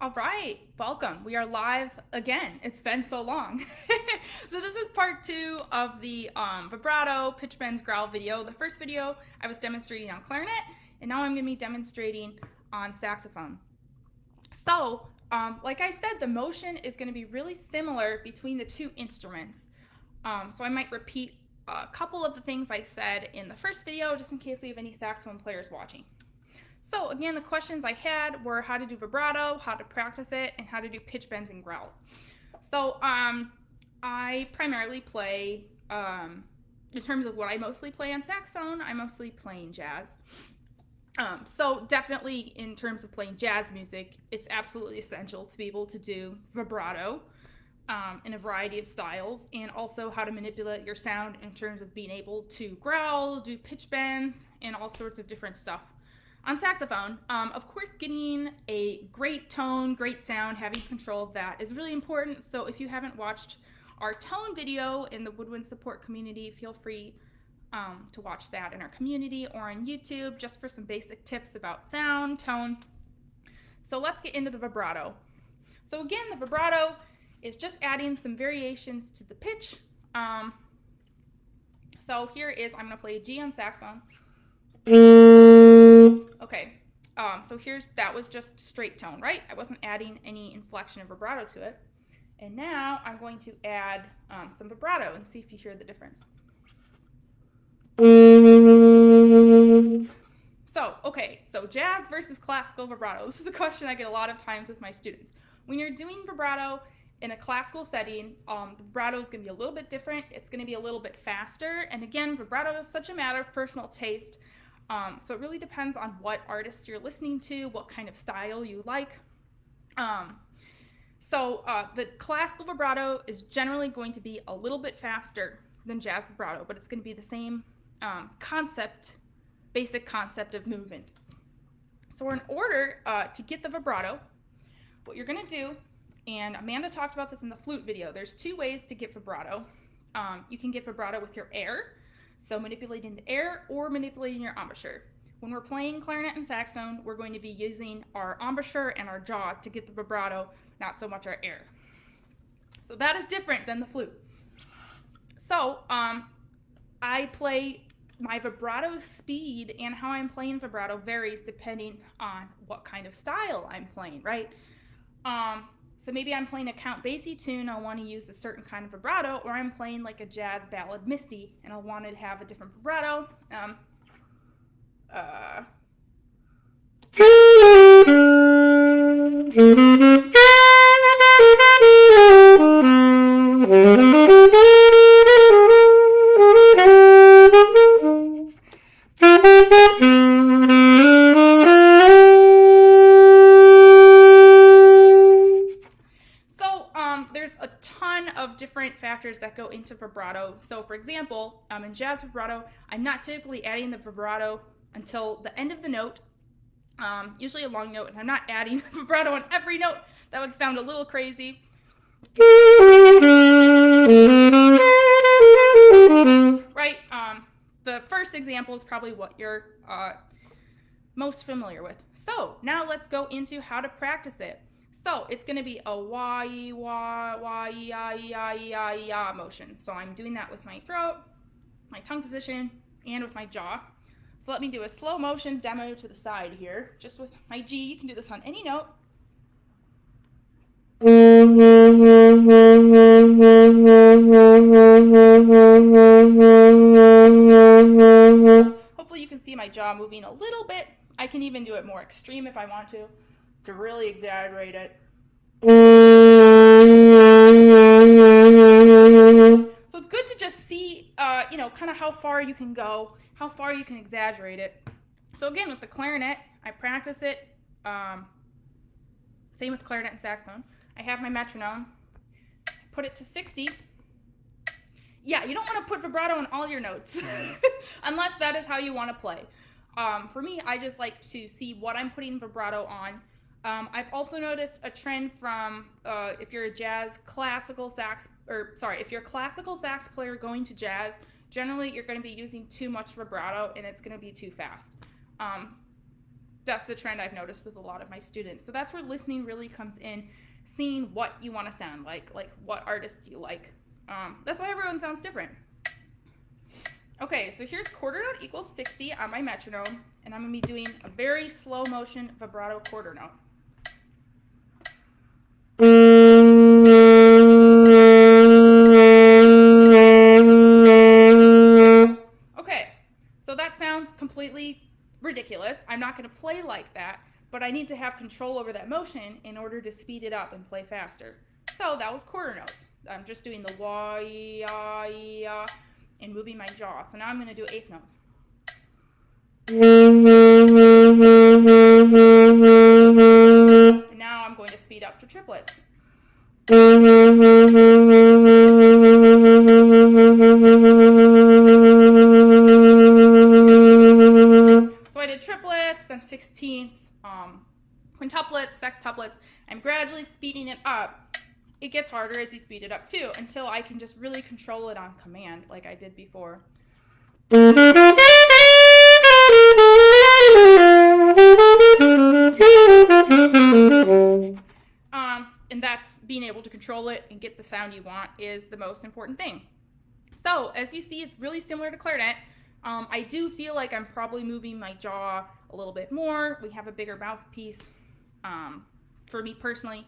All right, welcome. We are live again. It's been so long. So this is part two of the vibrato, pitch bends, growl video. The first video I was demonstrating on clarinet, and now I'm going to be demonstrating on saxophone. So, like I said, the motion is going to be really similar between the two instruments. So I might repeat a couple of the things I said in the first video, just in case we have any saxophone players watching. So again, the questions I had were how to do vibrato, how to practice it, and how to do pitch bends and growls. So I primarily play, in terms of what I mostly play on saxophone, I mostly play jazz. So definitely in terms of playing jazz music, it's absolutely essential to be able to do vibrato in a variety of styles, and also how to manipulate your sound in terms of being able to growl, do pitch bends, and all sorts of different stuff. On saxophone, of course, getting a great tone, great sound, having control of that is really important. So if you haven't watched our tone video in the woodwind support community, feel free to watch that in our community or on YouTube, just for some basic tips about sound, tone. So let's get into the vibrato. So again, the vibrato is just adding some variations to the pitch. So here is, I'm going to play a G on saxophone. Okay, so that was just straight tone, right? I wasn't adding any inflection of vibrato to it. And now I'm going to add some vibrato and see if you hear the difference. So jazz versus classical vibrato. This is a question I get a lot of times with my students. When you're doing vibrato in a classical setting, the vibrato is going to be a little bit different. It's going to be a little bit faster. And again, vibrato is such a matter of personal taste. So it really depends on what artists you're listening to, what kind of style you like. The classical vibrato is generally going to be a little bit faster than jazz vibrato, but it's going to be the same basic concept of movement. So in order to get the vibrato, what you're going to do, and Amanda talked about this in the flute video, there's two ways to get vibrato. You can get vibrato with your air, so manipulating the air or manipulating your embouchure. When we're playing clarinet and saxophone, we're going to be using our embouchure and our jaw to get the vibrato, not so much our air. So that is different than the flute. So I play my vibrato speed, and how I'm playing vibrato varies depending on what kind of style I'm playing, right? So maybe I'm playing a Count Basie tune, I'll want to use a certain kind of vibrato, or I'm playing like a jazz ballad Misty, and I'll want to have a different vibrato. There's a ton of different factors that go into vibrato. So for example, in jazz vibrato, I'm not typically adding the vibrato until the end of the note, usually a long note, and I'm not adding vibrato on every note. That would sound a little crazy. Right? The first example is probably what you're most familiar with. So now let's go into how to practice it. So it's going to be a wah-ee-wah-wah-ee-ah-ee-ah-ee-ah motion. So I'm doing that with my throat, my tongue position, and with my jaw. So let me do a slow motion demo to the side here, just with my G. You can do this on any note. Hopefully you can see my jaw moving a little bit. I can even do it more extreme if I want to really exaggerate it. So it's good to just see, kind of how far you can go, how far you can exaggerate it. So again, with the clarinet, I practice it. Same with clarinet and saxophone. I have my metronome, put it to 60. Yeah, you don't want to put vibrato on all your notes, unless that is how you want to play. For me, I just like to see what I'm putting vibrato on. I've also noticed a trend from if you're a classical sax player going to jazz, generally you're going to be using too much vibrato and it's going to be too fast. That's the trend I've noticed with a lot of my students. So that's where listening really comes in, seeing what you want to sound like what artist do you like. That's why everyone sounds different. Okay, so here's quarter note equals 60 on my metronome, and I'm going to be doing a very slow motion vibrato quarter note. Okay, so that sounds completely ridiculous. I'm not going to play like that, but I need to have control over that motion in order to speed it up and play faster. So that was quarter notes. I'm just doing the wah, ya, ya, and moving my jaw. So now I'm going to do eighth notes. And now I'm going to speed up to triplets. So I did triplets, then sixteenths, quintuplets, sextuplets. I'm gradually speeding it up. It gets harder as you speed it up too, until I can just really control it on command like I did before. And that's being able to control it and get the sound you want is the most important thing. So as you see, it's really similar to clarinet. I do feel like I'm probably moving my jaw a little bit more. We have a bigger mouthpiece. For me personally,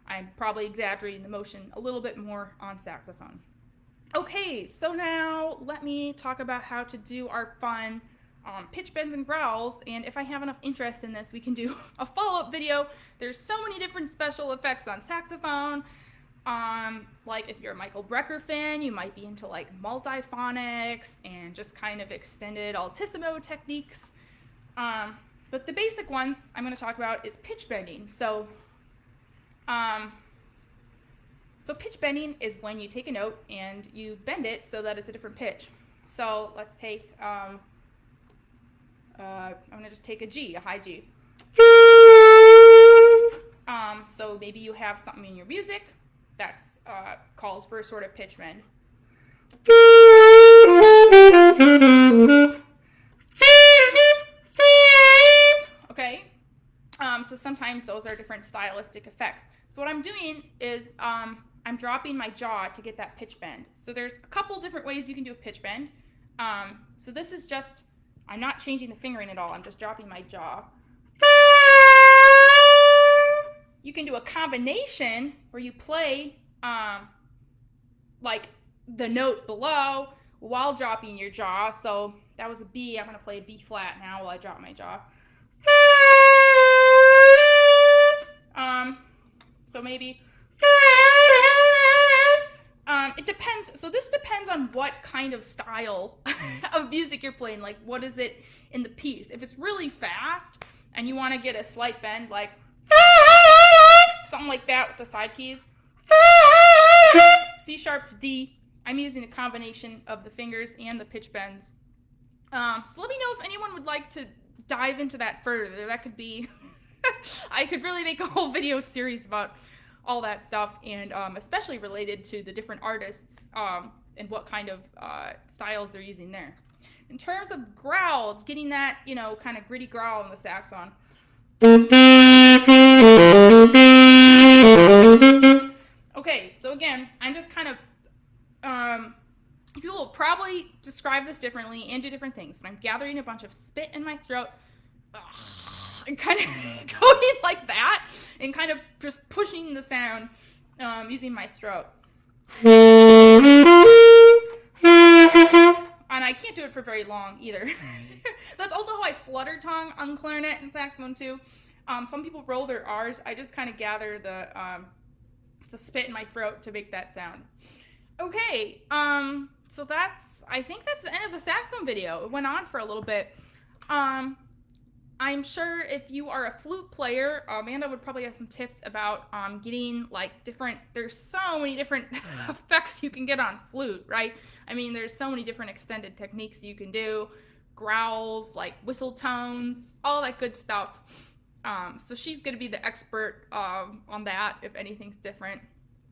I'm probably exaggerating the motion a little bit more on saxophone. Okay, so now let me talk about how to do our fun pitch bends and growls, and if I have enough interest in this, we can do a follow-up video. There's so many different special effects on saxophone. Like if you're a Michael Brecker fan, you might be into like multiphonics and just kind of extended altissimo techniques. But the basic ones I'm going to talk about is pitch bending. So pitch bending is when you take a note and you bend it so that it's a different pitch. So let's take, I'm going to just take a G, a high G. So maybe you have something in your music that's calls for a sort of pitch bend. Okay, so sometimes those are different stylistic effects. So what I'm doing is I'm dropping my jaw to get that pitch bend. So there's a couple different ways you can do a pitch bend. So this is just, I'm not changing the fingering at all, I'm just dropping my jaw. You can do a combination where you play like the note below while dropping your jaw. So that was a B, I'm going to play a B flat now while I drop my jaw. So maybe it depends. So this depends on what kind of style of music you're playing. Like, what is it in the piece? If it's really fast and you want to get a slight bend, like something like that with the side keys, C sharp to D, I'm using a combination of the fingers and the pitch bends. So let me know if anyone would like to dive into that further. That could be, I could really make a whole video series about all that stuff, and especially related to the different artists and what kind of styles they're using there. In terms of growls, getting that, you know, kind of gritty growl on the saxophone. Okay, so again, I'm just kind of, people will probably describe this differently and do different things, but I'm gathering a bunch of spit in my throat and kind of going like that and kind of just pushing the sound using my throat. And I can't do it for very long either. That's also how I flutter tongue on clarinet and saxophone too. Some people roll their R's. I just kind of gather the spit in my throat to make that sound. Okay, so I think that's the end of the saxophone video. It went on for a little bit. I'm sure if you are a flute player, Amanda would probably have some tips about getting like there's so many different effects you can get on flute, right? I mean, there's so many different extended techniques you can do, growls, like whistle tones, all that good stuff. So she's going to be the expert on that if anything's different.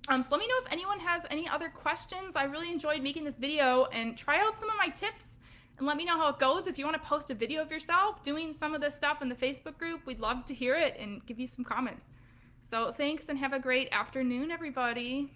So let me know if anyone has any other questions. I really enjoyed making this video, and try out some of my tips and let me know how it goes. If you want to post a video of yourself doing some of this stuff in the Facebook group, we'd love to hear it and give you some comments. So thanks, and have a great afternoon, everybody.